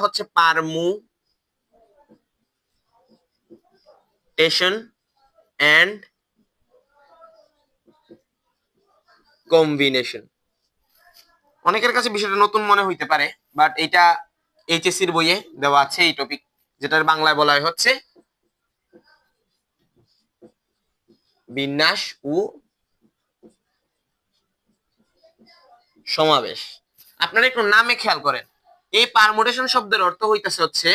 হচ্ছে permutation and combination. অনেকের কাছে বিষয়টা নতুন মনে হইতে পারে, বাট এটা এইচএসসির বইয়ে দেওয়া আছে এই টপিক, যেটার বাংলায় বলা হচ্ছে বিন্যাস ও সমাবেশ। আপনারা একটু নামে খেয়াল করেন, এই পারমুটেশন শব্দের অর্থ হইতেছে হচ্ছে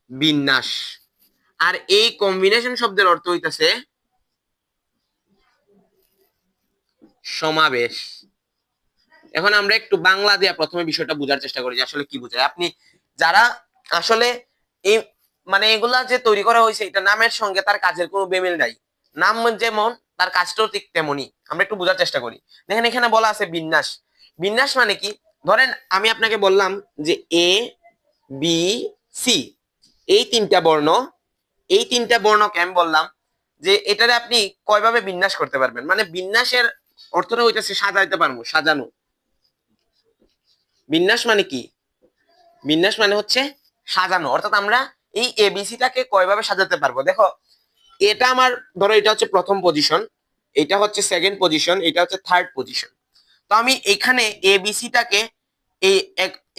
বিন্যাস, আর এই কম্বিনেশন শব্দের অর্থ হইতেছে সমাবেশ। এখন আমরা একটু বাংলা দিয়ে প্রথমে বিষয়টা বোঝার চেষ্টা করি যে আসলে কি বোঝায়। আপনি যারা আসলে এই মানে এগুলা যে তৈরি করা হয়েছে, এটা নামের সঙ্গে তার কাজের কোনো বেমিল নাই। নাম যেমন তার কাজটাও ঠিক তেমনই। আমরা একটু বোঝার চেষ্টা করি। দেখেন এখানে বলা আছে বিন্যাস। বিন্যাস মানে কি? ধরেন আমি আপনাকে বললাম যে এ বি সি, এই তিনটা বর্ণ, এই তিনটা বর্ণকে আমি বললাম যে এটারে আপনি কয়ভাবে বিন্যাস করতে পারবেন। মানে বিন্যাসের অর্থটা হইতেছে সাজাইতে পারবো, সাজানো। বিন্যাস মানে কি? বিন্যাস মানে হচ্ছে সাজানো, অর্থাৎ আমরা এই এবিসিটাকে কয়ভাবে সাজাতে পারবো। দেখো এটা আমার, ধরো এটা হচ্ছে প্রথম পজিশন, এটা হচ্ছে সেকেন্ড পজিশন, এটা হচ্ছে থার্ড পজিশন। তো আমি এখানে এবিসিটাকে এই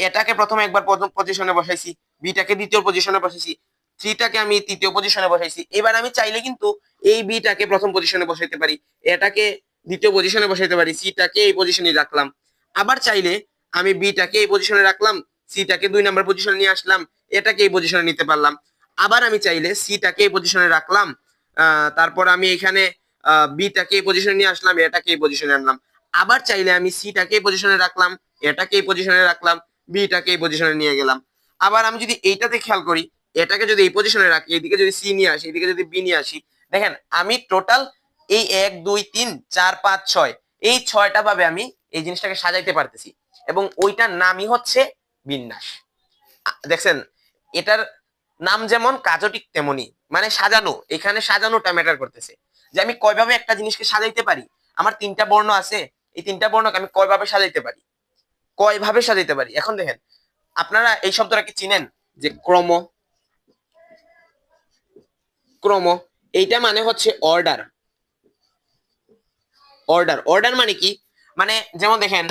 এটাকে প্রথমে একবার প্রথম পজিশনে বসাইছি, বিটাকে দ্বিতীয় পজিশনে বসাইছি, থ্রিটাকে আমি তৃতীয় পজিশনে বসাইছি। এবার আমি চাইলে কিন্তু এই বিটাকে প্রথম পজিশনে বসাইতে পারি, এটাকে দ্বিতীয় পজিশনে বসাইতে পারি, সিটাকে এই পজিশনে রাখলাম। আবার চাইলে আমি বিটাকে এই পজিশনে রাখলাম, সিটাকে 2 নাম্বার পজিশনে নিয়ে আসলাম, এটাকে এই পজিশনে নিতে পারলাম। আবার আমি চাইলে সিটাকে এই পজিশনে রাখলাম, তারপর আমি এখানে বিটাকে এই পজিশনে নিয়ে আসলাম, এটাকে এই পজিশনে আনলাম। আবার চাইলে আমি সিটাকে এই পজিশনে রাখলাম, এটাকে এই পজিশনে রাখলাম, বিটাকে এই পজিশনে নিয়ে গেলাম। আবার আমি যদি এইটাতে খেয়াল করি, এটাকে যদি এই পজিশনে রাখি, এদিকে যদি সি নিয়ে আসি, এদিকে যদি বি নিয়ে আসি, দেখেন আমি টোটাল এই 1 2 3 4 5 6 এই 6টা ভাবে আমি এই জিনিসটাকে সাজাইতে পারতেছি, এবং ওইটার নামই হচ্ছে বিন্যাস। দেখছেন, এটার নাম যেমন কাজও ঠিক তেমনই, মানে সাজানো। এখানে সাজানোটা ম্যাটার করতেছে, যে আমি কয়ভাবে একটা জিনিসকে সাজাইতে পারি। আমার 3টা বর্ণ আছে, এই 3টা বর্ণকে আমি কয়ভাবে সাজাইতে পারি, কয়ভাবে সাজাইতে পারি। এখন দেখেন, আপনারা এই শব্দটা কি চিনেন যে ক্রম? ক্রম এইটা মানে হচ্ছে অর্ডার। অর্ডার, অর্ডার মানে কি? মানে যেমন দেখেন